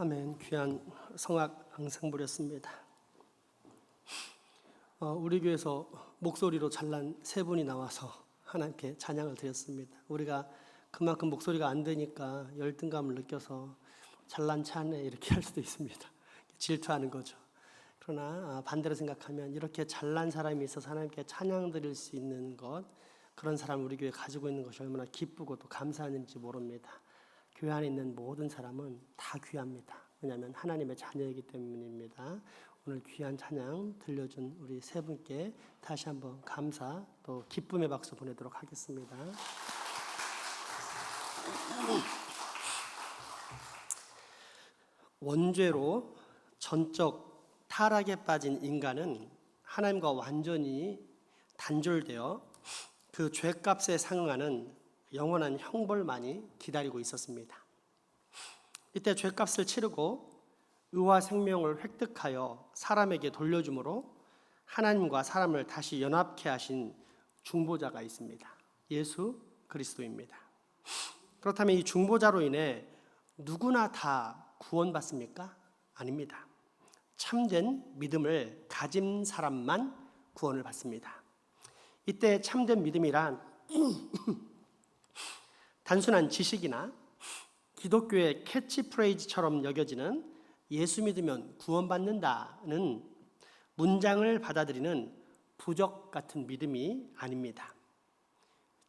아멘. 귀한 성악 앙상블이었습니다. 우리 교회에서 목소리로 잘난 세 분이 나와서 하나님께 찬양을 드렸습니다. 우리가 그만큼 목소리가 안 되니까 열등감을 느껴서 잘난 체하네 이렇게 할 수도 있습니다. 질투하는 거죠. 그러나 반대로 생각하면 이렇게 잘난 사람이 있어서 하나님께 찬양 드릴 수 있는 것, 그런 사람을 우리 교회에 가지고 있는 것이 얼마나 기쁘고 또 감사한지 모릅니다. 교회 안에 있는 모든 사람은 다 귀합니다. 왜냐하면 하나님의 자녀이기 때문입니다. 오늘 귀한 찬양 들려준 우리 세 분께 다시 한번 감사 또 기쁨의 박수 보내도록 하겠습니다. 원죄로 전적 타락에 빠진 인간은 하나님과 완전히 단절되어 그 죄값에 상응하는 영원한 형벌만이 기다리고 있었습니다. 이때 죄값을 치르고 의와 생명을 획득하여 사람에게 돌려주므로 하나님과 사람을 다시 연합케 하신 중보자가 있습니다. 예수 그리스도입니다. 그렇다면 이 중보자로 인해 누구나 다 구원받습니까? 아닙니다. 참된 믿음을 가진 사람만 구원을 받습니다. 이때 참된 믿음이란 단순한 지식이나 기독교의 캐치프레이즈처럼 여겨지는 예수 믿으면 구원받는다는 문장을 받아들이는 부적 같은 믿음이 아닙니다.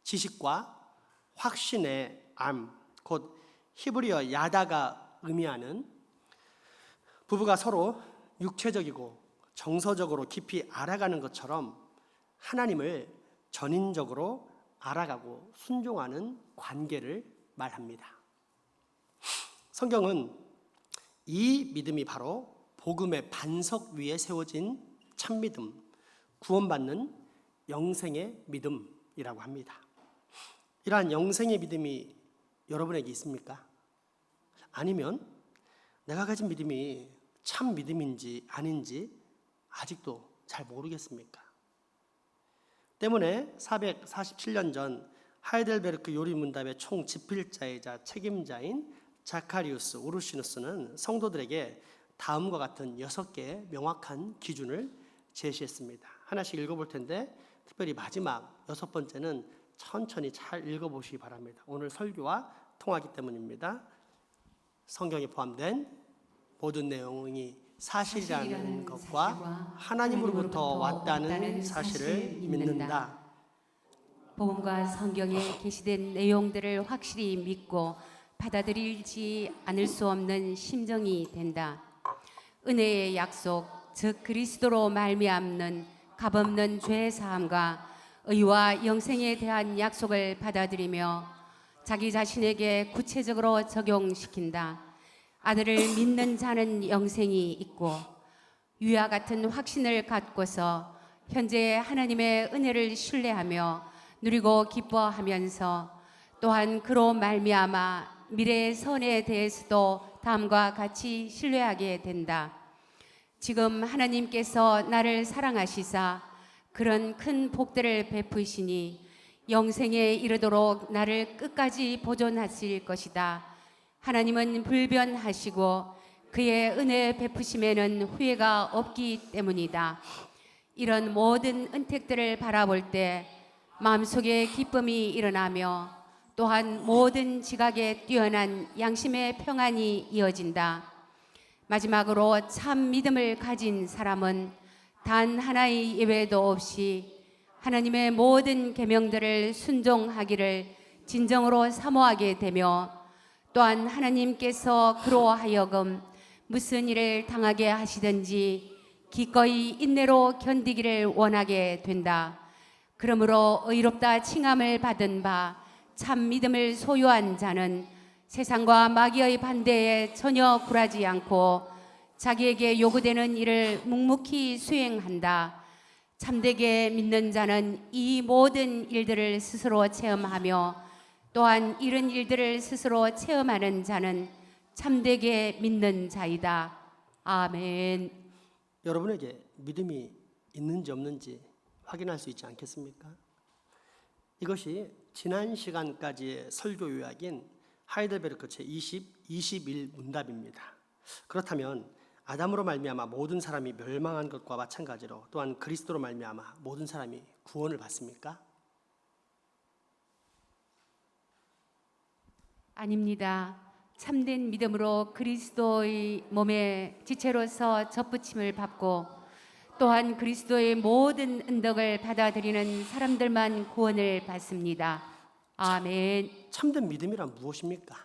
지식과 확신의 암, 곧 히브리어 야다가 의미하는 부부가 서로 육체적이고 정서적으로 깊이 알아가는 것처럼 하나님을 전인적으로 알아가고 순종하는 관계를 말합니다. 성경은 이 믿음이 바로 복음의 반석 위에 세워진 참믿음, 구원받는 영생의 믿음이라고 합니다. 이러한 영생의 믿음이 여러분에게 있습니까? 아니면 내가 가진 믿음이 참 믿음인지 아닌지 아직도 잘 모르겠습니까? 때문에 447년 전 하이델베르크 요리문답의 총집필자이자 책임자인 자카리우스 우르시누스는 성도들에게 다음과 같은 6개의 명확한 기준을 제시했습니다. 하나씩 읽어볼 텐데 특별히 마지막 6번째는 천천히 잘 읽어보시기 바랍니다. 오늘 설교와 통하기 때문입니다. 성경에 포함된 모든 내용이 사실이라는 것과 하나님으로부터 왔다는 사실을 믿는다. 복음과 성경에 게시된 내용들을 확실히 믿고 받아들이지 않을 수 없는 심정이 된다. 은혜의 약속, 즉 그리스도로 말미암는 값없는 죄 사함과 의와 영생에 대한 약속을 받아들이며 자기 자신에게 구체적으로 적용시킨다. 아들을 믿는 자는 영생이 있고 위와 같은 확신을 갖고서 현재 하나님의 은혜를 신뢰하며 누리고 기뻐하면서 또한 그로 말미암아 미래의 선에 대해서도 다음과 같이 신뢰하게 된다. 지금 하나님께서 나를 사랑하시사 그런 큰 복들을 베푸시니 영생에 이르도록 나를 끝까지 보존하실 것이다. 하나님은 불변하시고 그의 은혜 베푸심에는 후회가 없기 때문이다. 이런 모든 은택들을 바라볼 때 마음속에 기쁨이 일어나며 또한 모든 지각에 뛰어난 양심의 평안이 이어진다. 마지막으로 참 믿음을 가진 사람은 단 하나의 예외도 없이 하나님의 모든 계명들을 순종하기를 진정으로 사모하게 되며 또한 하나님께서 그로 하여금 무슨 일을 당하게 하시든지 기꺼이 인내로 견디기를 원하게 된다. 그러므로 의롭다 칭함을 받은 바 참 믿음을 소유한 자는 세상과 마귀의 반대에 전혀 굴하지 않고 자기에게 요구되는 일을 묵묵히 수행한다. 참되게 믿는 자는 이 모든 일들을 스스로 체험하며 또한 이런 일들을 스스로 체험하는 자는 참되게 믿는 자이다. 아멘. 여러분에게 믿음이 있는지 없는지 확인할 수 있지 않겠습니까? 이것이 지난 시간까지의 설교 요약인 하이델베르크 제20, 21 문답입니다. 그렇다면 아담으로 말미암아 모든 사람이 멸망한 것과 마찬가지로 또한 그리스도로 말미암아 모든 사람이 구원을 받습니까? 아닙니다. 참된 믿음으로 그리스도의 몸의 지체로서 접붙임을 받고 또한 그리스도의 모든 은덕을 받아들이는 사람들만 구원을 받습니다. 아멘. 참된 믿음이란 무엇입니까?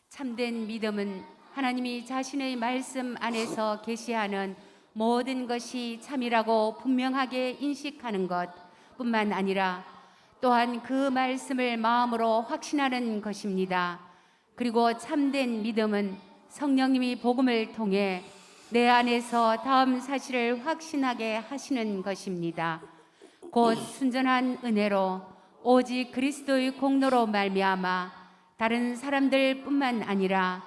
참된 믿음은 하나님이 자신의 말씀 안에서 계시하는 모든 것이 참이라고 분명하게 인식하는 것뿐만 아니라 또한 그 말씀을 마음으로 확신하는 것입니다. 그리고 참된 믿음은 성령님이 복음을 통해 내 안에서 다음 사실을 확신하게 하시는 것입니다. 곧 순전한 은혜로 오직 그리스도의 공로로 말미암아 다른 사람들뿐만 아니라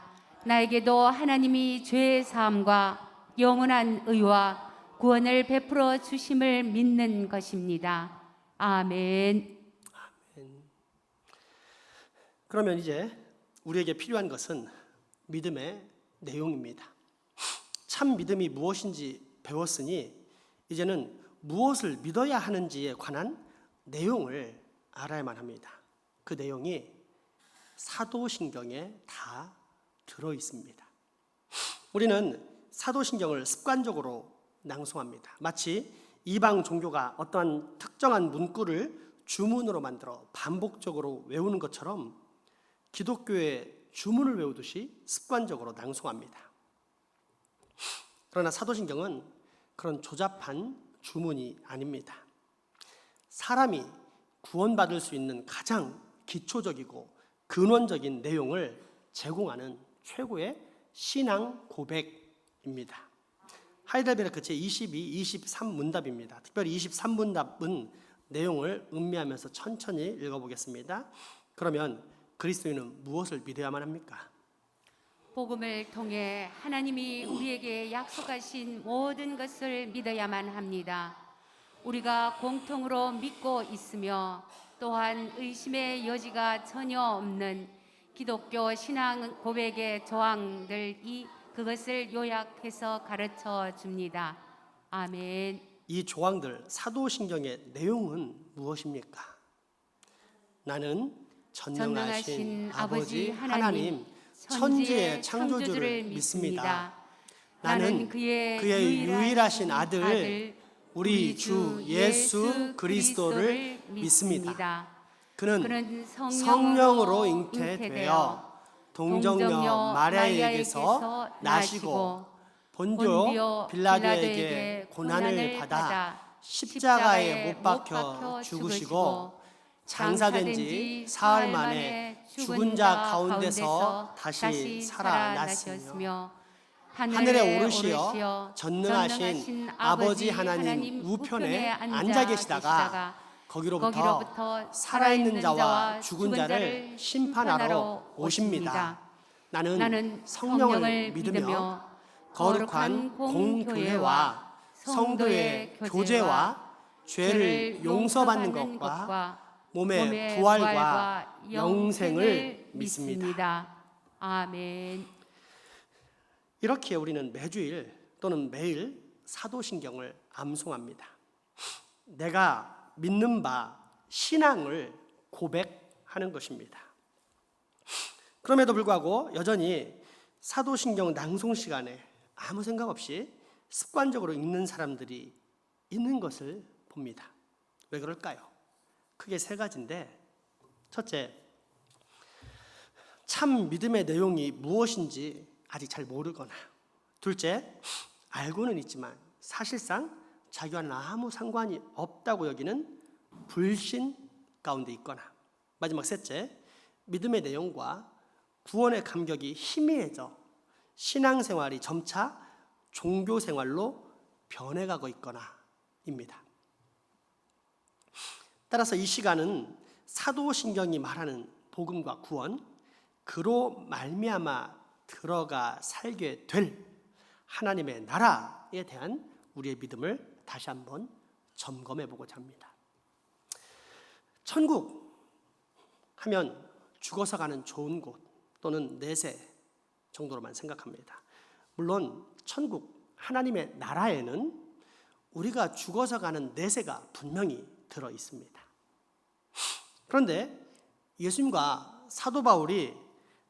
나에게도 하나님이 죄의 사함과 영원한 의와 구원을 베풀어 주심을 믿는 것입니다. 아멘. 그러면 이제 우리에게 필요한 것은 믿음의 내용입니다. 참 믿음이 무엇인지 배웠으니 이제는 무엇을 믿어야 하는지에 관한 내용을 알아야만 합니다. 그 내용이 사도신경에 다 들어 있습니다. 우리는 사도신경을 습관적으로 낭송합니다. 마치 이방 종교가 어떠한 특정한 문구를 주문으로 만들어 반복적으로 외우는 것처럼 기독교의 주문을 외우듯이 습관적으로 낭송합니다. 그러나 사도신경은 그런 조잡한 주문이 아닙니다. 사람이 구원받을 수 있는 가장 기초적이고 근원적인 내용을 제공하는 최고의 신앙 고백입니다. 하이델베르크 제22, 23문답입니다. 특별히 23문답은 내용을 음미하면서 천천히 읽어보겠습니다. 그러면 그리스도인은 무엇을 믿어야만 합니까? 복음을 통해 하나님이 우리에게 약속하신 모든 것을 믿어야만 합니다. 우리가 공통으로 믿고 있으며 또한 의심의 여지가 전혀 없는 기독교 신앙 고백의 조항들이 그것을 요약해서 가르쳐 줍니다. 아멘. 이 조항들 사도신경의 내용은 무엇입니까? 나는 전능하신 아버지 하나님 천지의 창조주를 믿습니다. 나는 그의 유일하신 아들 우리 주 예수 그리스도를 믿습니다. 그는 성령으로 잉태되어 동정녀 마리아에게서 나시고 본디오 빌라도에게 고난을 받아 십자가에 못 박혀 죽으시고 장사된 지 사흘 만에 죽은 자 가운데서 다시 살아났으며 하늘에 오르시어 전능하신 아버지 하나님 우편에 앉아 계시다가 거기로부터 살아있는 자와 죽은 자를 심판하러 오십니다. 나는 성령을 믿으며 거룩한 공교회와 성도의 교제와 죄를 용서받는 것과 몸의 부활과 영생을 믿습니다. 아멘. 이렇게 우리는 매주일 또는 매일 사도신경을 암송합니다. 내가 믿는 바 신앙을 고백하는 것입니다. 그럼에도 불구하고 여전히 사도신경 낭송 시간에 아무 생각 없이 습관적으로 읽는 사람들이 있는 것을 봅니다. 왜 그럴까요? 크게 세 가지인데, 첫째, 참 믿음의 내용이 무엇인지 아직 잘 모르거나, 둘째, 알고는 있지만 사실상 자기와는 아무 상관이 없다고 여기는 불신 가운데 있거나, 마지막 셋째, 믿음의 내용과 구원의 감격이 희미해져 신앙생활이 점차 종교생활로 변해가고 있거나입니다. 따라서 이 시간은 사도신경이 말하는 복음과 구원, 그로 말미암아 들어가 살게 될 하나님의 나라에 대한 우리의 믿음을 다시 한번 점검해 보고자 합니다. 천국 하면 죽어서 가는 좋은 곳 또는 내세 정도로만 생각합니다. 물론 천국, 하나님의 나라에는 우리가 죽어서 가는 내세가 분명히 들어 있습니다. 그런데 예수님과 사도 바울이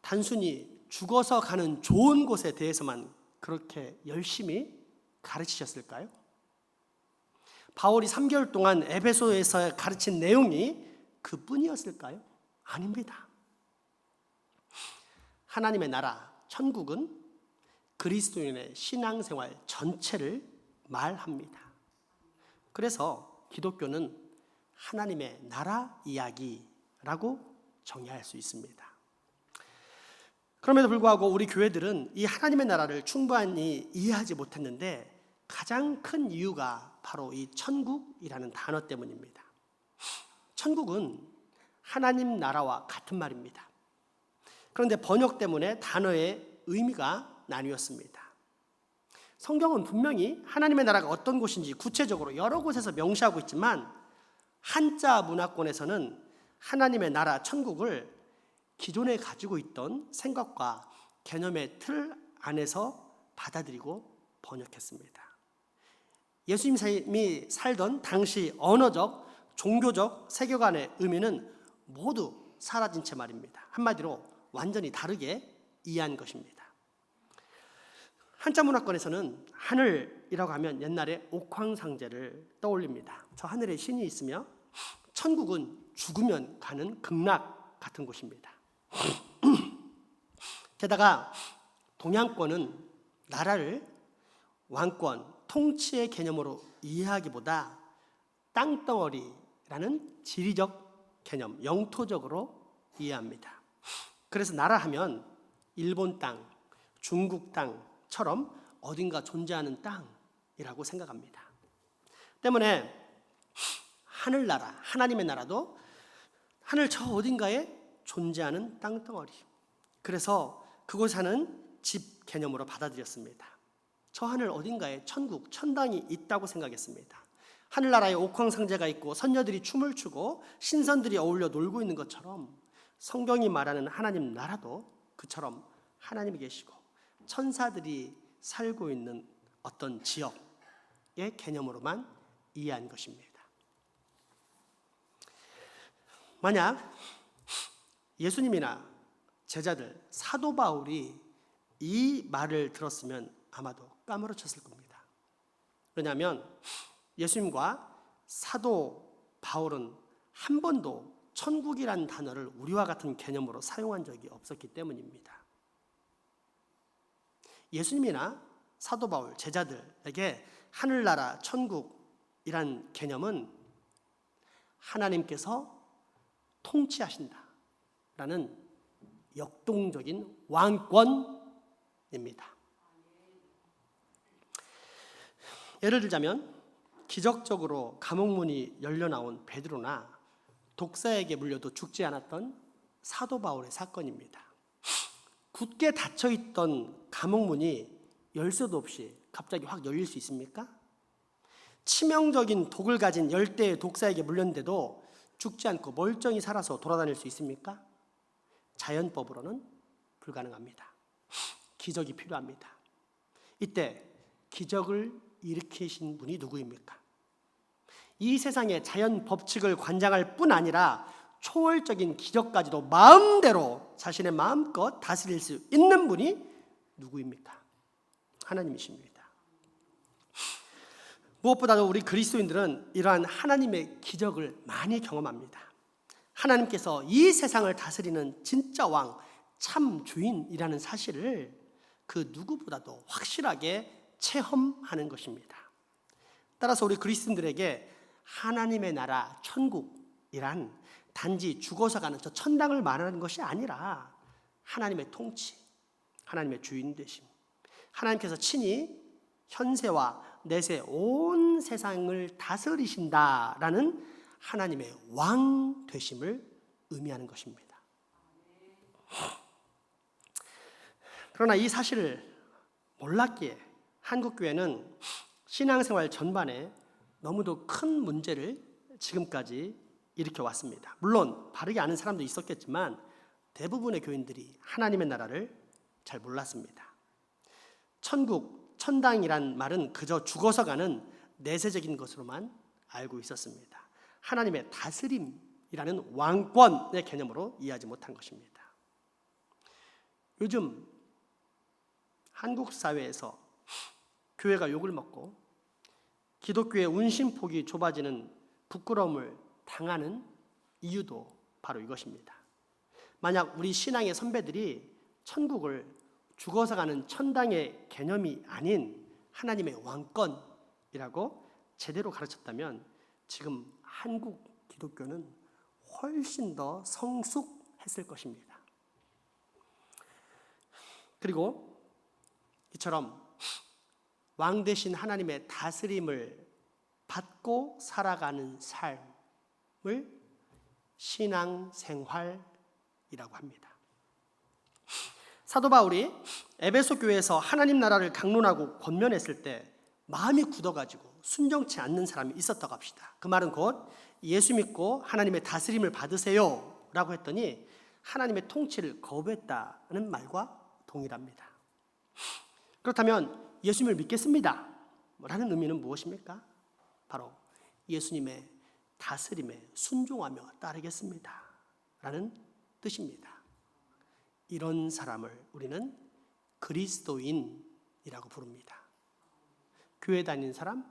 단순히 죽어서 가는 좋은 곳에 대해서만 그렇게 열심히 가르치셨을까요? 바울이 3개월 동안 에베소에서 가르친 내용이 그뿐이었을까요? 아닙니다. 하나님의 나라, 천국은 그리스도인의 신앙생활 전체를 말합니다. 그래서 기독교는 하나님의 나라 이야기라고 정의할 수 있습니다. 그럼에도 불구하고 우리 교회들은 이 하나님의 나라를 충분히 이해하지 못했는데 가장 큰 이유가 바로 이 천국이라는 단어 때문입니다. 천국은 하나님 나라와 같은 말입니다. 그런데 번역 때문에 단어의 의미가 나뉘었습니다. 성경은 분명히 하나님의 나라가 어떤 곳인지 구체적으로 여러 곳에서 명시하고 있지만 한자 문화권에서는 하나님의 나라 천국을 기존에 가지고 있던 생각과 개념의 틀 안에서 받아들이고 번역했습니다. 예수님이 살던 당시 언어적, 종교적 세계관의 의미는 모두 사라진 채 말입니다. 한마디로 완전히 다르게 이해한 것입니다. 한자 문화권에서는 하늘이라고 하면 옛날에 옥황상제를 떠올립니다. 저 하늘에 신이 있으며 천국은 죽으면 가는 극락 같은 곳입니다. 게다가 동양권은 나라를 왕권, 통치의 개념으로 이해하기보다 땅덩어리라는 지리적 개념, 영토적으로 이해합니다. 그래서 나라 하면 일본 땅, 중국 땅처럼 어딘가 존재하는 땅이라고 생각합니다. 때문에 하늘나라, 하나님의 나라도 하늘 저 어딘가에 존재하는 땅덩어리. 그래서 그곳 사는 집 개념으로 받아들였습니다. 저 하늘 어딘가에 천국, 천당이 있다고 생각했습니다. 하늘나라에 옥황상제가 있고 선녀들이 춤을 추고 신선들이 어울려 놀고 있는 것처럼 성경이 말하는 하나님 나라도 그처럼 하나님이 계시고 천사들이 살고 있는 어떤 지역의 개념으로만 이해한 것입니다. 만약 예수님이나 제자들, 사도 바울이 이 말을 들었으면 아마도 까무러쳤을 겁니다. 왜냐하면 예수님과 사도 바울은 한 번도 천국이라는 단어를 우리와 같은 개념으로 사용한 적이 없었기 때문입니다. 예수님이나 사도 바울, 제자들에게 하늘나라, 천국이란 개념은 하나님께서 통치하신다라는 역동적인 왕권입니다. 예를 들자면 기적적으로 감옥문이 열려 나온 베드로나 독사에게 물려도 죽지 않았던 사도 바울의 사건입니다. 굳게 닫혀있던 감옥문이 열쇠도 없이 갑자기 확 열릴 수 있습니까? 치명적인 독을 가진 열대의 독사에게 물렸는데도 죽지 않고 멀쩡히 살아서 돌아다닐 수 있습니까? 자연법으로는 불가능합니다. 기적이 필요합니다. 이때 기적을 일으키신 분이 누구입니까? 이 세상의 자연 법칙을 관장할 뿐 아니라 초월적인 기적까지도 마음대로 자신의 마음껏 다스릴 수 있는 분이 누구입니까? 하나님이십니다. 무엇보다도 우리 그리스도인들은 이러한 하나님의 기적을 많이 경험합니다. 하나님께서 이 세상을 다스리는 진짜 왕, 참 주인이라는 사실을 그 누구보다도 확실하게 체험하는 것입니다. 따라서 우리 그리스도인들에게 하나님의 나라, 천국이란 단지 죽어서 가는 저 천당을 말하는 것이 아니라 하나님의 통치, 하나님의 주인 되심, 하나님께서 친히 현세와 내세 온 세상을 다스리신다라는 하나님의 왕 되심을 의미하는 것입니다. 그러나 이 사실을 몰랐기에 한국교회는 신앙생활 전반에 너무도 큰 문제를 지금까지 일으켜왔습니다. 물론 바르게 아는 사람도 있었겠지만 대부분의 교인들이 하나님의 나라를 잘 몰랐습니다. 천국, 천당이란 말은 그저 죽어서 가는 내세적인 것으로만 알고 있었습니다. 하나님의 다스림이라는 왕권의 개념으로 이해하지 못한 것입니다. 요즘 한국 사회에서 교회가 욕을 먹고 기독교의 운신폭이 좁아지는 부끄러움을 당하는 이유도 바로 이것입니다. 만약 우리 신앙의 선배들이 천국을 죽어서 가는 천당의 개념이 아닌 하나님의 왕권이라고 제대로 가르쳤다면 지금 한국 기독교는 훨씬 더 성숙했을 것입니다. 그리고 이처럼 왕 대신 하나님의 다스림을 받고 살아가는 삶을 신앙생활이라고 합니다. 사도 바울이 에베소 교회에서 하나님 나라를 강론하고 권면했을 때 마음이 굳어가지고 순정치 않는 사람이 있었다고 합시다. 그 말은 곧 예수 믿고 하나님의 다스림을 받으세요 라고 했더니 하나님의 통치를 거부했다는 말과 동일합니다. 그렇다면 예수님을 믿겠습니다 라는 의미는 무엇입니까? 바로 예수님의 다스림에 순종하며 따르겠습니다 라는 뜻입니다. 이런 사람을 우리는 그리스도인이라고 부릅니다. 교회 다니는 사람,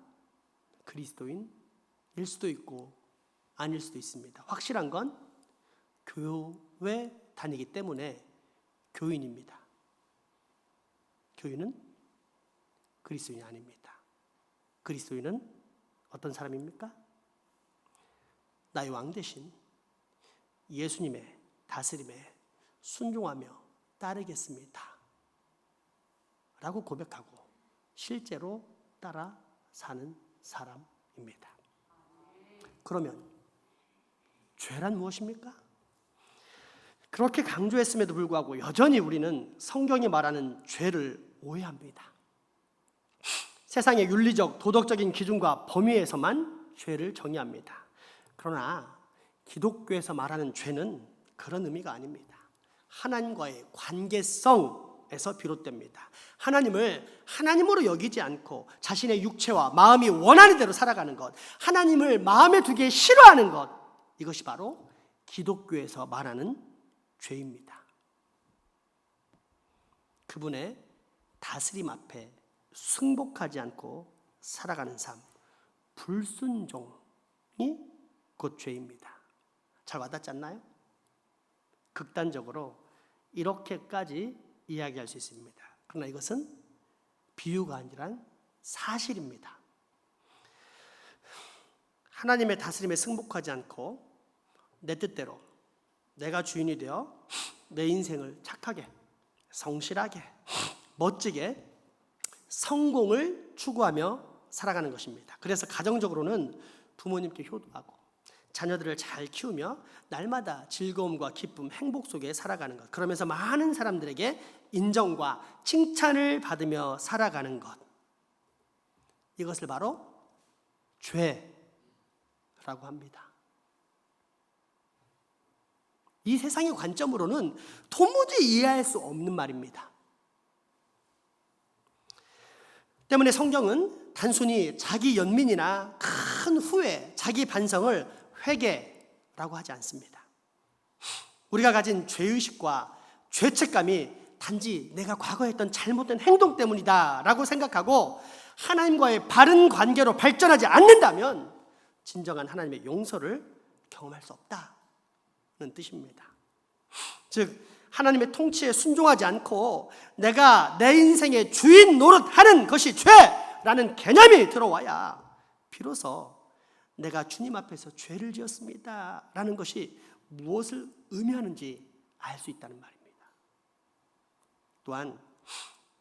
그리스도인일 수도 있고 아닐 수도 있습니다. 확실한 건 교회 다니기 때문에 교인입니다. 교인은 그리스도인이 아닙니다. 그리스도인은 어떤 사람입니까? 나의 왕 대신 예수님의 다스림에 순종하며 따르겠습니다 라고 고백하고 실제로 따라 사는 사람입니다. 그러면 죄란 무엇입니까? 그렇게 강조했음에도 불구하고 여전히 우리는 성경이 말하는 죄를 오해합니다. 세상의 윤리적, 도덕적인 기준과 범위에서만 죄를 정의합니다. 그러나 기독교에서 말하는 죄는 그런 의미가 아닙니다. 하나님과의 관계성에서 비롯됩니다. 하나님을 하나님으로 여기지 않고 자신의 육체와 마음이 원하는 대로 살아가는 것, 하나님을 마음에 두기 싫어하는 것, 이것이 바로 기독교에서 말하는 죄입니다. 그분의 다스림 앞에 승복하지 않고 살아가는 삶, 불순종이 곧 죄입니다. 잘 와닿지 않나요? 극단적으로 이렇게까지 이야기할 수 있습니다. 그러나 이것은 비유가 아니라 사실입니다. 하나님의 다스림에 승복하지 않고 내 뜻대로 내가 주인이 되어 내 인생을 착하게, 성실하게, 멋지게 성공을 추구하며 살아가는 것입니다. 그래서 가정적으로는 부모님께 효도하고 자녀들을 잘 키우며 날마다 즐거움과 기쁨, 행복 속에 살아가는 것, 그러면서 많은 사람들에게 인정과 칭찬을 받으며 살아가는 것, 이것을 바로 죄라고 합니다. 이 세상의 관점으로는 도무지 이해할 수 없는 말입니다. 때문에 성경은 단순히 자기 연민이나 큰 후회, 자기 반성을 회개라고 하지 않습니다. 우리가 가진 죄의식과 죄책감이 단지 내가 과거에 했던 잘못된 행동 때문이다 라고 생각하고 하나님과의 바른 관계로 발전하지 않는다면 진정한 하나님의 용서를 경험할 수 없다는 뜻입니다. 즉 하나님의 통치에 순종하지 않고 내가 내 인생의 주인 노릇하는 것이 죄라는 개념이 들어와야 비로소 내가 주님 앞에서 죄를 지었습니다 라는 것이 무엇을 의미하는지 알 수 있다는 말입니다. 또한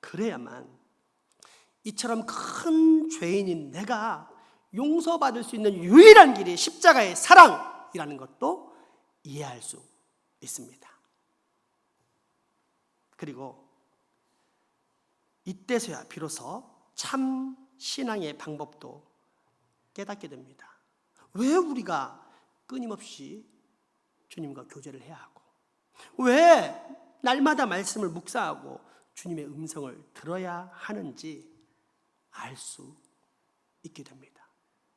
그래야만 이처럼 큰 죄인인 내가 용서받을 수 있는 유일한 길이 십자가의 사랑이라는 것도 이해할 수 있습니다. 그리고 이때서야 비로소 참 신앙의 방법도 깨닫게 됩니다. 왜 우리가 끊임없이 주님과 교제를 해야 하고, 왜 날마다 말씀을 묵상하고 주님의 음성을 들어야 하는지 알 수 있게 됩니다.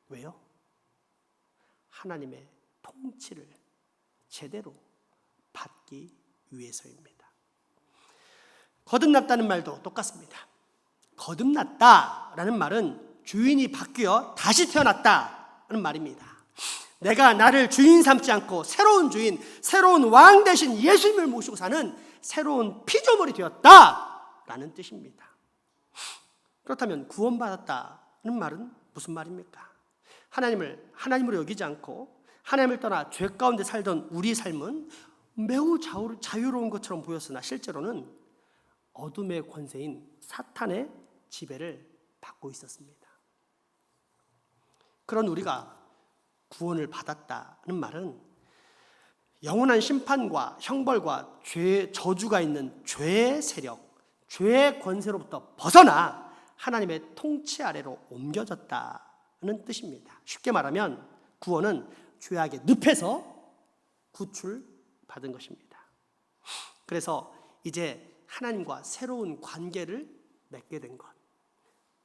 왜요? 하나님의 통치를 제대로 받기 위해서입니다. 거듭났다는 말도 똑같습니다. 거듭났다라는 말은 주인이 바뀌어 다시 태어났다는 말입니다. 내가 나를 주인 삼지 않고 새로운 주인, 새로운 왕 대신 예수님을 모시고 사는 새로운 피조물이 되었다라는 뜻입니다. 그렇다면 구원받았다는 말은 무슨 말입니까? 하나님을 하나님으로 여기지 않고 하나님을 떠나 죄 가운데 살던 우리 삶은 매우 자유로운 것처럼 보였으나 실제로는 어둠의 권세인 사탄의 지배를 받고 있었습니다. 그런 우리가 구원을 받았다는 말은 영원한 심판과 형벌과 저주가 있는 죄의 세력, 죄의 권세로부터 벗어나 하나님의 통치 아래로 옮겨졌다는 뜻입니다. 쉽게 말하면 구원은 죄악의 늪에서 구출받은 것입니다. 그래서 이제 하나님과 새로운 관계를 맺게 된 것.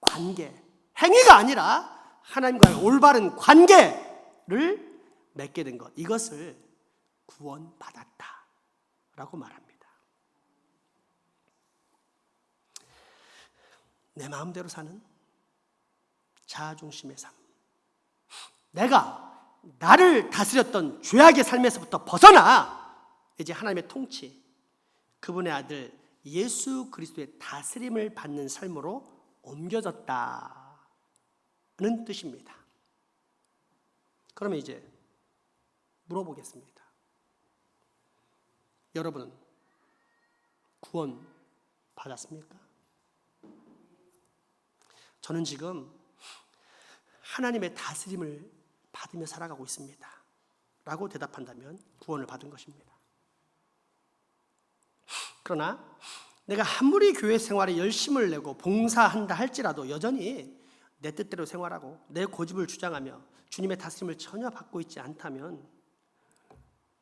관계, 행위가 아니라 하나님과의 올바른 관계를 맺게 된 것. 이것을 구원받았다라고 말합니다. 내 마음대로 사는 자아중심의 삶. 내가 나를 다스렸던 죄악의 삶에서부터 벗어나 이제 하나님의 통치, 그분의 아들 예수 그리스도의 다스림을 받는 삶으로 옮겨졌다는 뜻입니다. 그러면 이제 물어보겠습니다. 여러분은 구원 받았습니까? 저는 지금 하나님의 다스림을 받으며 살아가고 있습니다 라고 대답한다면 구원을 받은 것입니다. 그러나 내가 아무리 교회 생활에 열심을 내고 봉사한다 할지라도 여전히 내 뜻대로 생활하고 내 고집을 주장하며 주님의 다스림을 전혀 받고 있지 않다면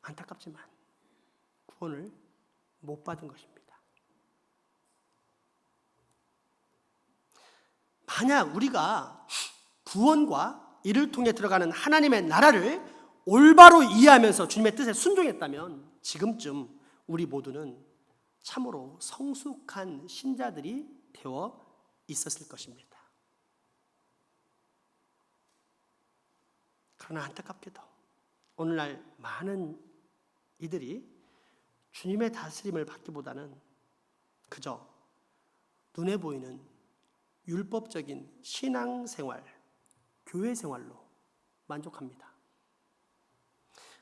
안타깝지만 구원을 못 받은 것입니다. 만약 우리가 구원과 이를 통해 들어가는 하나님의 나라를 올바로 이해하면서 주님의 뜻에 순종했다면 지금쯤 우리 모두는 참으로 성숙한 신자들이 되어 있었을 것입니다. 그러나 안타깝게도 오늘날 많은 이들이 주님의 다스림을 받기보다는 그저 눈에 보이는 율법적인 신앙생활, 교회 생활로 만족합니다.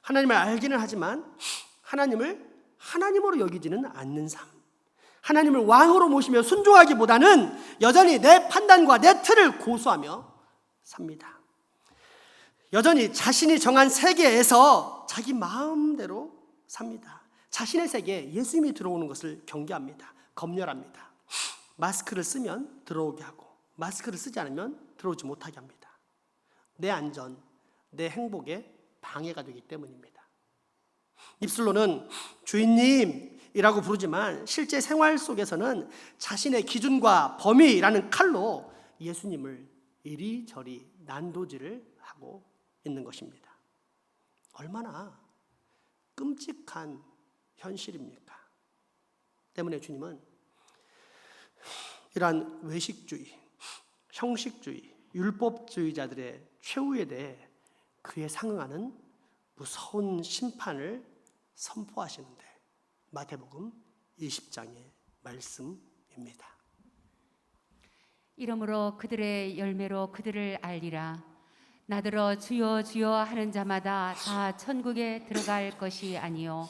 하나님을 알기는 하지만 하나님을 하나님으로 여기지는 않는 삶, 하나님을 왕으로 모시며 순종하기보다는 여전히 내 판단과 내 틀을 고수하며 삽니다. 여전히 자신이 정한 세계에서 자기 마음대로 삽니다. 자신의 세계에 예수님이 들어오는 것을 경계합니다. 검열합니다. 마스크를 쓰면 들어오게 하고 마스크를 쓰지 않으면 들어오지 못하게 합니다. 내 안전, 내 행복에 방해가 되기 때문입니다. 입술로는 주인님이라고 부르지만 실제 생활 속에서는 자신의 기준과 범위라는 칼로 예수님을 이리저리 난도질을 하고 있는 것입니다. 얼마나 끔찍한 현실입니까? 때문에 주님은 이러한 외식주의, 형식주의, 율법주의자들의 최후에 대해 그에 상응하는 무서운 심판을 선포하시는데 마태복음 20장의 말씀입니다. 이러므로 그들의 열매로 그들을 알리라. 나더러 주여 주여 하는 자마다 다 천국에 들어갈 것이 아니요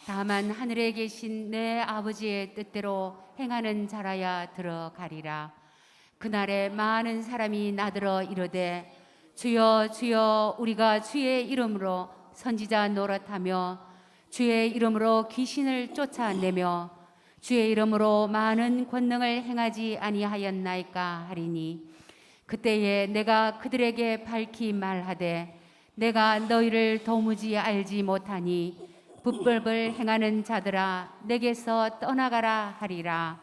다만 하늘에 계신 내 아버지의 뜻대로 행하는 자라야 들어가리라. 그날에 많은 사람이 나더러 이르되 주여 주여 우리가 주의 이름으로 선지자 노릇하며 주의 이름으로 귀신을 쫓아내며 주의 이름으로 많은 권능을 행하지 아니하였나이까 하리니 그때에 내가 그들에게 밝히 말하되 내가 너희를 도무지 알지 못하니 불법을 행하는 자들아 내게서 떠나가라 하리라.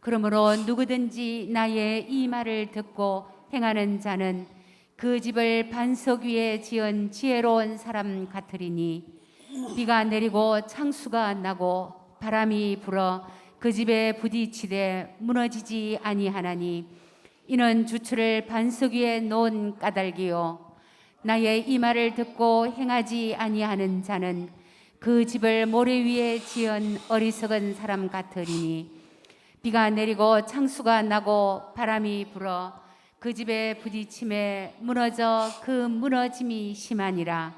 그러므로 누구든지 나의 이 말을 듣고 행하는 자는 그 집을 반석 위에 지은 지혜로운 사람 같으리니 비가 내리고 창수가 나고 바람이 불어 그 집에 부딪히되 무너지지 아니하나니 이는 주추를 반석 위에 놓은 까닭이요 나의 이 말을 듣고 행하지 아니하는 자는 그 집을 모래 위에 지은 어리석은 사람 같으리니 비가 내리고 창수가 나고 바람이 불어 그 집에 부딪힘에 무너져 그 무너짐이 심하니라.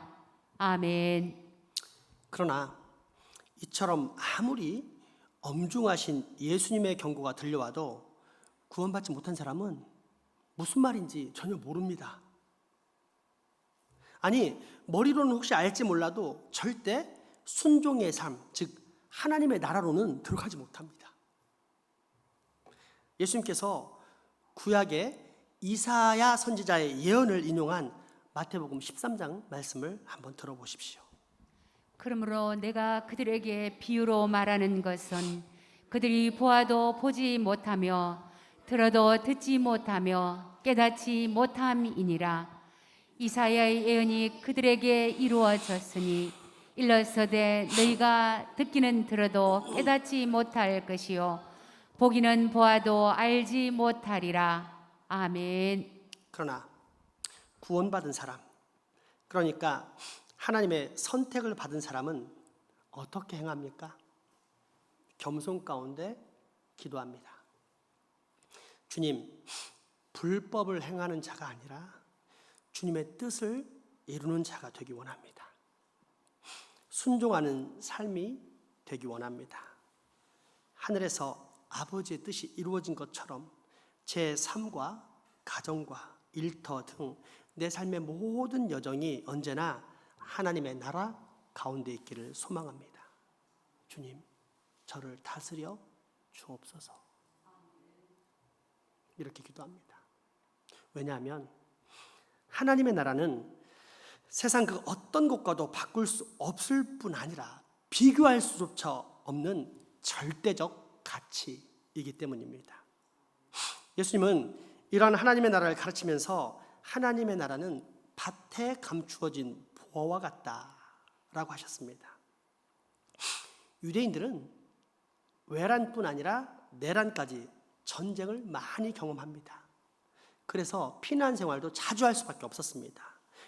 아멘. 그러나 이처럼 아무리 엄중하신 예수님의 경고가 들려와도 구원받지 못한 사람은 무슨 말인지 전혀 모릅니다. 아니, 머리로는 혹시 알지 몰라도 절대 순종의 삶, 즉 하나님의 나라로는 들어가지 못합니다. 예수님께서 구약의 이사야 선지자의 예언을 인용한 마태복음 13장 말씀을 한번 들어보십시오. 그러므로 내가 그들에게 비유로 말하는 것은 그들이 보아도 보지 못하며 들어도 듣지 못하며 깨닫지 못함이니라. 이사야의 예언이 그들에게 이루어졌으니 일러서되 너희가 듣기는 들어도 깨닫지 못할 것이요 보기는 보아도 알지 못하리라. 아멘. 그러나 구원받은 사람, 그러니까 하나님의 선택을 받은 사람은 어떻게 행합니까? 겸손 가운데 기도합니다. 주님, 불법을 행하는 자가 아니라 주님의 뜻을 이루는 자가 되기 원합니다. 순종하는 삶이 되기 원합니다. 하늘에서 아버지의 뜻이 이루어진 것처럼 제 삶과 가정과 일터 등 내 삶의 모든 여정이 언제나 하나님의 나라 가운데 있기를 소망합니다. 주님, 저를 다스려 주옵소서. 이렇게 기도합니다. 왜냐하면 하나님의 나라는 세상 그 어떤 것과도 바꿀 수 없을 뿐 아니라 비교할 수조차 없는 절대적 가치이기 때문입니다. 예수님은 이러한 하나님의 나라를 가르치면서 하나님의 나라는 밭에 감추어진 보화와 같다라고 하셨습니다. 유대인들은 외란뿐 아니라 내란까지 전쟁을 많이 경험합니다. 그래서 피난 생활도 자주 할 수밖에 없었습니다.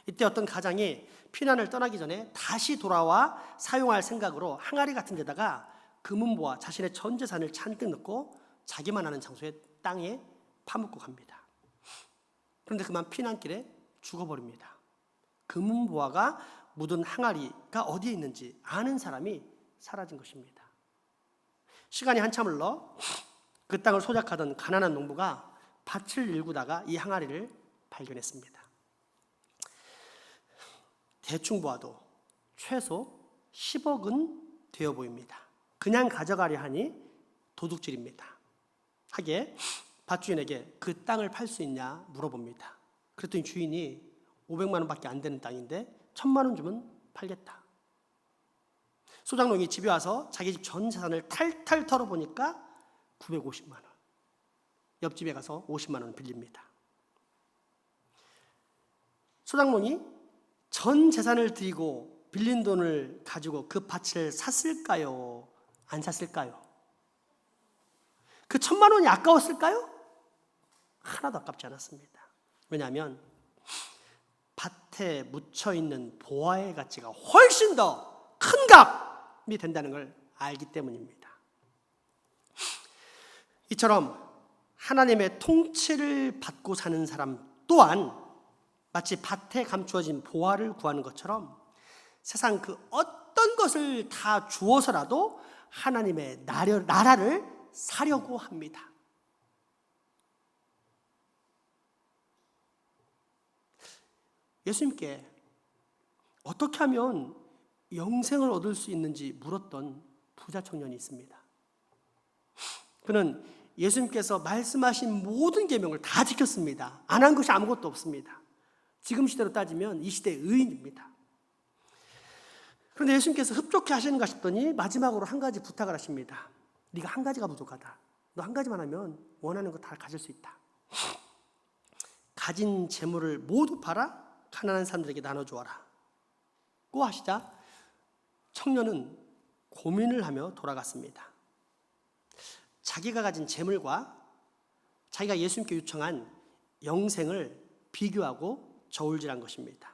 이때 어떤 가장이 피난을 떠나기 전에 다시 돌아와 사용할 생각으로 항아리 같은 데다가 금은보화 자신의 전 재산을 잔뜩 넣고 자기만 아는 장소에 땅에 파묻고 갑니다. 그런데 그만 피난길에 죽어버립니다. 금은보화가 묻은 항아리가 어디에 있는지 아는 사람이 사라진 것입니다. 시간이 한참 흘러 그 땅을 소작하던 가난한 농부가 밭을 일구다가 이 항아리를 발견했습니다. 대충 보아도 최소 10억은 되어 보입니다. 그냥 가져가려 하니 도둑질입니다. 하기에 밭주인에게 그 땅을 팔 수 있냐 물어봅니다. 그랬더니 주인이 500만 원밖에 안 되는 땅인데 1000만 원 주면 팔겠다. 소작농이 집에 와서 자기 집 전 재산을 탈탈 털어보니까 950만 원. 옆집에 가서 50만 원 빌립니다. 소작농이 전 재산을 들이고 빌린 돈을 가지고 그 밭을 샀을까요? 안 샀을까요? 그 1000만 원이 아까웠을까요? 하나도 아깝지 않았습니다. 왜냐하면 밭에 묻혀있는 보화의 가치가 훨씬 더 큰 값이 된다는 걸 알기 때문입니다. 이처럼 하나님의 통치를 받고 사는 사람 또한 마치 밭에 감추어진 보화를 구하는 것처럼 세상 그 어떤 것을 다 주어서라도 하나님의 나라를 사려고 합니다. 예수님께 어떻게 하면 영생을 얻을 수 있는지 물었던 부자 청년이 있습니다. 그는 예수님께서 말씀하신 모든 계명을 다 지켰습니다. 안 한 것이 아무것도 없습니다. 지금 시대로 따지면 이 시대의 의인입니다. 그런데 예수님께서 흡족해 하시는가 싶더니 마지막으로 한 가지 부탁을 하십니다. 네가 한 가지가 부족하다. 너 한 가지만 하면 원하는 거 다 가질 수 있다. 가진 재물을 모두 팔아 가난한 사람들에게 나눠주어라 고 하시자 청년은 고민을 하며 돌아갔습니다. 자기가 가진 재물과 자기가 예수님께 요청한 영생을 비교하고 저울질한 것입니다.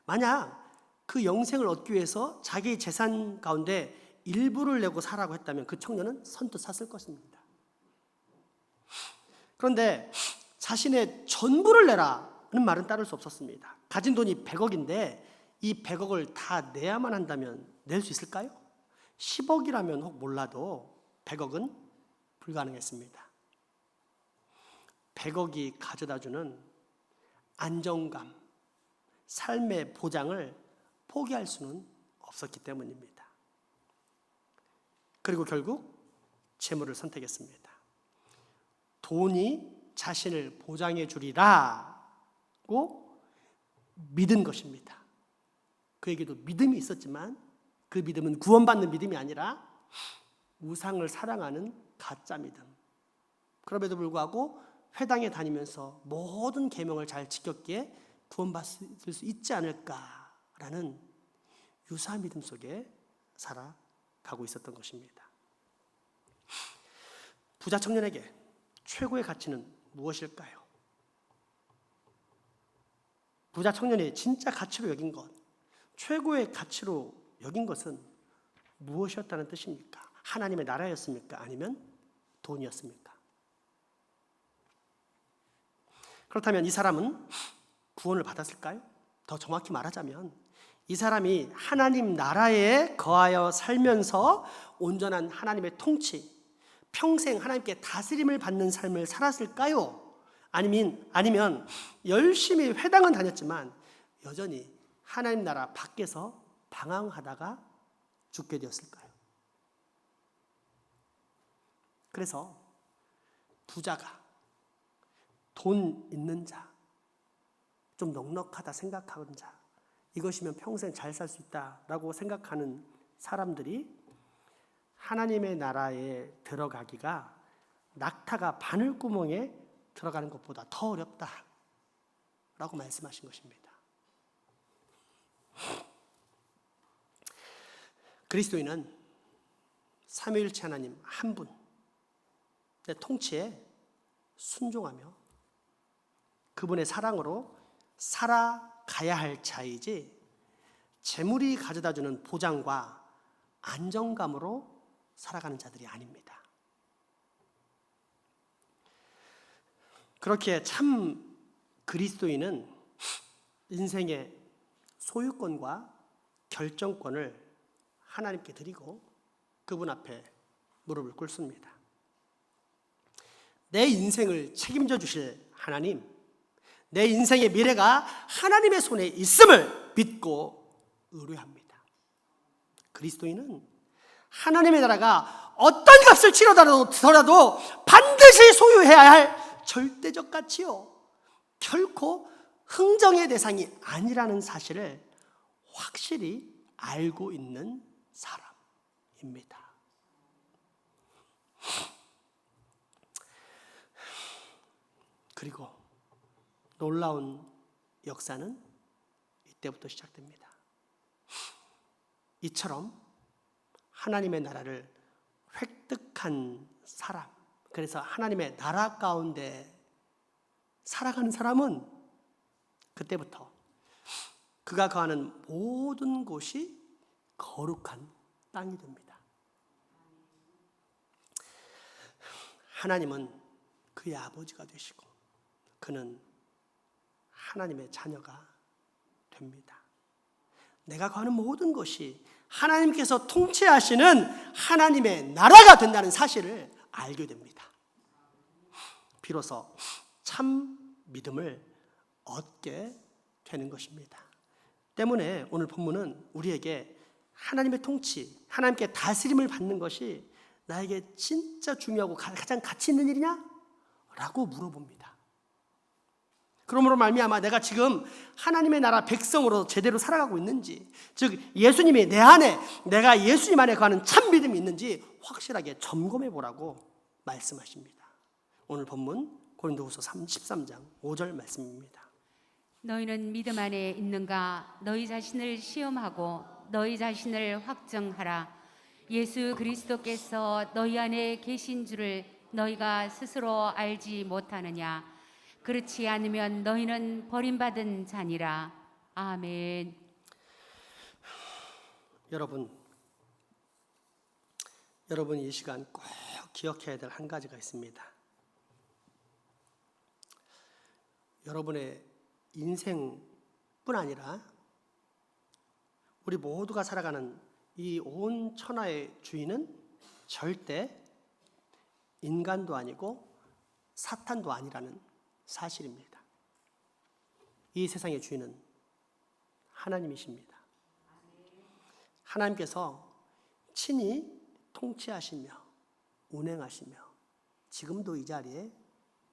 만약 그 영생을 얻기 위해서 자기 재산 가운데 일부를 내고 사라고 했다면 그 청년은 선뜻 샀을 것입니다. 그런데 자신의 전부를 내라는 말은 따를 수 없었습니다. 가진 돈이 100억인데 이 100억을 다 내야만 한다면 낼 수 있을까요? 10억이라면 혹 몰라도 100억은 불가능했습니다. 100억이 가져다주는 안정감, 삶의 보장을 포기할 수는 없었기 때문입니다. 그리고 결국 재물을 선택했습니다. 돈이 자신을 보장해 주리라고 믿은 것입니다. 그에게도 믿음이 있었지만 그 믿음은 구원받는 믿음이 아니라 우상을 사랑하는 가짜 믿음. 그럼에도 불구하고 회당에 다니면서 모든 계명을 잘 지켰기에 구원받을 수 있지 않을까라는 유사한 믿음 속에 살아가고 있었던 것입니다. 부자 청년에게 최고의 가치는 무엇일까요? 부자 청년이 진짜 가치로 여긴 것, 최고의 가치로 여긴 것은 무엇이었다는 뜻입니까? 하나님의 나라였습니까? 아니면 돈이었습니까? 그렇다면 이 사람은 구원을 받았을까요? 더 정확히 말하자면 이 사람이 하나님 나라에 거하여 살면서 온전한 하나님의 통치, 평생 하나님께 다스림을 받는 삶을 살았을까요? 아니면 열심히 회당은 다녔지만 여전히 하나님 나라 밖에서 방황하다가 죽게 되었을까요? 그래서 부자가 돈 있는 자, 좀 넉넉하다 생각하는 자, 이것이면 평생 잘 살 수 있다라고 생각하는 사람들이 하나님의 나라에 들어가기가 낙타가 바늘구멍에 들어가는 것보다 더 어렵다라고 말씀하신 것입니다. 그리스도인은 삼위일체 하나님 한 분의 통치에 순종하며 그분의 사랑으로 살아가야 할 자이지 재물이 가져다주는 보장과 안정감으로 살아가는 자들이 아닙니다. 그렇게 참 그리스도인은 인생의 소유권과 결정권을 하나님께 드리고 그분 앞에 무릎을 꿇습니다. 내 인생을 책임져 주실 하나님, 내 인생의 미래가 하나님의 손에 있음을 믿고 의뢰합니다. 그리스도인은 하나님의 나라가 어떤 값을 치르더라도 반드시 소유해야 할 절대적 가치요, 결코 흥정의 대상이 아니라는 사실을 확실히 알고 있는 사람입니다. 그리고 놀라운 역사는 이때부터 시작됩니다. 이처럼 하나님의 나라를 획득한 사람, 그래서 하나님의 나라 가운데 살아가는 사람은 그때부터 그가 거하는 모든 곳이 거룩한 땅이 됩니다. 하나님은 그의 아버지가 되시고 그는 하나님의 자녀가 됩니다. 내가 거하는 모든 것이 하나님께서 통치하시는 하나님의 나라가 된다는 사실을 알게 됩니다. 비로소 참 믿음을 얻게 되는 것입니다. 때문에 오늘 본문은 우리에게 하나님의 통치, 하나님께 다스림을 받는 것이 나에게 진짜 중요하고 가장 가치 있는 일이냐? 라고 물어봅니다. 그러므로 말미암아 내가 지금 하나님의 나라 백성으로 제대로 살아가고 있는지, 즉 예수님이 내 안에, 내가 예수님 안에 거하는 참 믿음이 있는지 확실하게 점검해 보라고 말씀하십니다. 오늘 본문 고린도후서 13장 5절 말씀입니다. 너희는 믿음 안에 있는가? 너희 자신을 시험하고 너희 자신을 확정하라. 예수 그리스도께서 너희 안에 계신 줄을 너희가 스스로 알지 못하느냐? 그렇지 않으면 너희는 버림받은 자니라. 아멘. 여러분 이 시간 꼭 기억해야 될 한 가지가 있습니다. 여러분의 인생뿐 아니라 우리 모두가 살아가는 이 온 천하의 주인은 절대 인간도 아니고 사탄도 아니라는 사실입니다. 이 세상의 주인은 하나님이십니다. 하나님께서 친히 통치하시며 운행하시며 지금도 이 자리에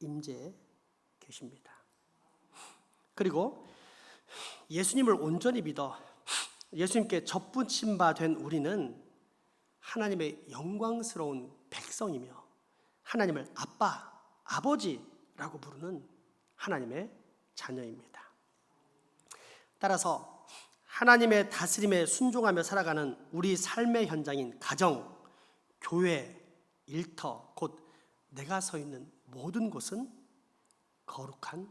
임재해 계십니다. 그리고 예수님을 온전히 믿어 예수님께 접붙임 바 된 우리는 하나님의 영광스러운 백성이며 하나님을 아빠, 아버지라고 부르는 하나님의 자녀입니다. 따라서 하나님의 다스림에 순종하며 살아가는 우리 삶의 현장인 가정, 교회, 일터, 곧 내가 서 있는 모든 곳은 거룩한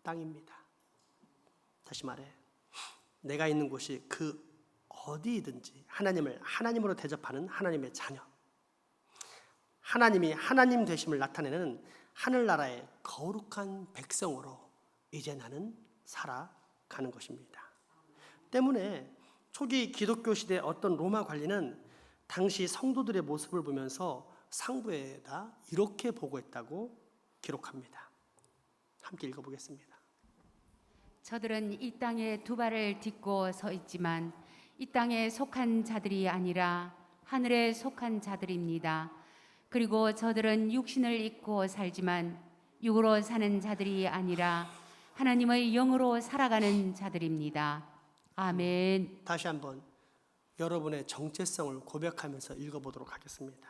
땅입니다. 다시 말해, 내가 있는 곳이 그 어디이든지 하나님을 하나님으로 대접하는 하나님의 자녀, 하나님이 하나님 되심을 나타내는 하늘나라의 거룩한 백성으로 이제 나는 살아가는 것입니다. 때문에 초기 기독교 시대 어떤 로마 관리는 당시 성도들의 모습을 보면서 상부에다 이렇게 보고했다고 기록합니다. 함께 읽어보겠습니다. 저들은 이 땅에 두 발을 딛고 서 있지만 이 땅에 속한 자들이 아니라 하늘에 속한 자들입니다. 그리고 저들은 육신을 입고 살지만 육으로 사는 자들이 아니라 하나님의 영으로 살아가는 자들입니다. 아멘. 다시 한번 여러분의 정체성을 고백하면서 읽어보도록 하겠습니다.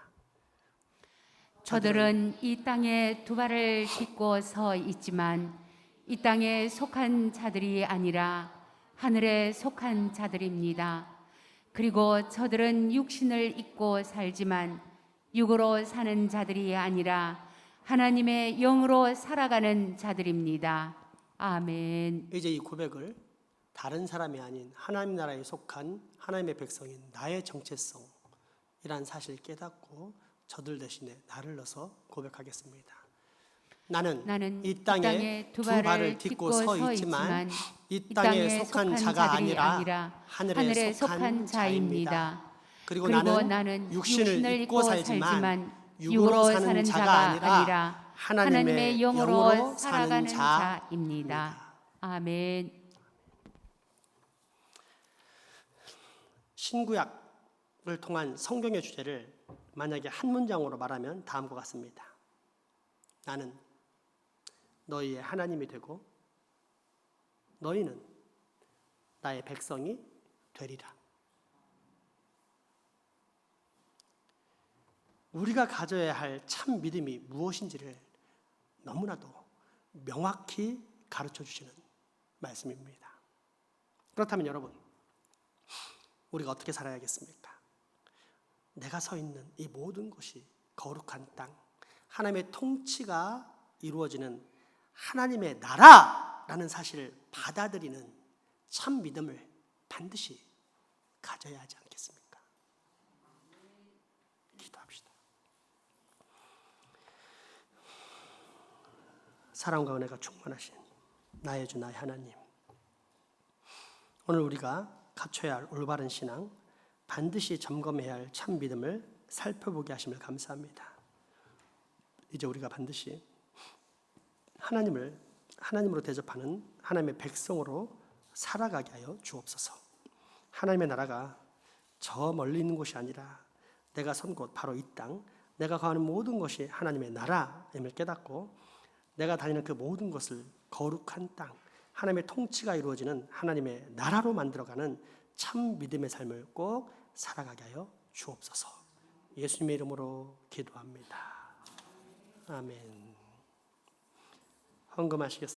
저들은 이 땅에 두 발을 딛고 서 있지만 이 땅에 속한 자들이 아니라 하늘에 속한 자들입니다. 그리고 저들은 육신을 입고 살지만 육으로 사는 자들이 아니라 하나님의 영으로 살아가는 자들입니다. 아멘. 이제 이 고백을 다른 사람이 아닌 하나님 나라에 속한 하나님의 백성인 나의 정체성이란 사실을 깨닫고 저들 대신에 나를 넣어서 고백하겠습니다. 나는 이 땅에 두 발을 딛고 서 있지만 이 땅에 속한 자가 아니라 하늘에 속한 자입니다. 그리고 나는 육신을 입고 살지만 육으로 사는 자가 아니라 하나님의 영으로 사는 자입니다. 아멘. 신구약을 통한 성경의 주제를 만약에 한 문장으로 말하면 다음과 같습니다. 나는 너희의 하나님이 되고 너희는 나의 백성이 되리라. 우리가 가져야 할 참 믿음이 무엇인지를 너무나도 명확히 가르쳐 주시는 말씀입니다. 그렇다면 여러분, 우리가 어떻게 살아야겠습니까? 내가 서 있는 이 모든 곳이 거룩한 땅, 하나님의 통치가 이루어지는 하나님의 나라라는 사실을 받아들이는 참 믿음을 반드시 가져야 하지 않겠습니까? 기도합시다. 사랑과 은혜가 충만하신 나의 주 나의 하나님, 오늘 우리가 갖춰야 할 올바른 신앙, 반드시 점검해야 할 참 믿음을 살펴보게 하심을 감사합니다. 이제 우리가 반드시 하나님으로 대접하는 하나님의 백성으로 살아가게 하여 주옵소서. 하나님의 나라가 저 멀리 있는 곳이 아니라 내가 선 곳 바로 이 땅, 내가 가는 모든 것이 하나님의 나라임을 깨닫고 내가 다니는 그 모든 것을 거룩한 땅, 하나님의 통치가 이루어지는 하나님의 나라로 만들어가는 참 믿음의 삶을 꼭 살아가게 하여 주옵소서. 예수님의 이름으로 기도합니다. 아멘. 헌금하시겠습니다.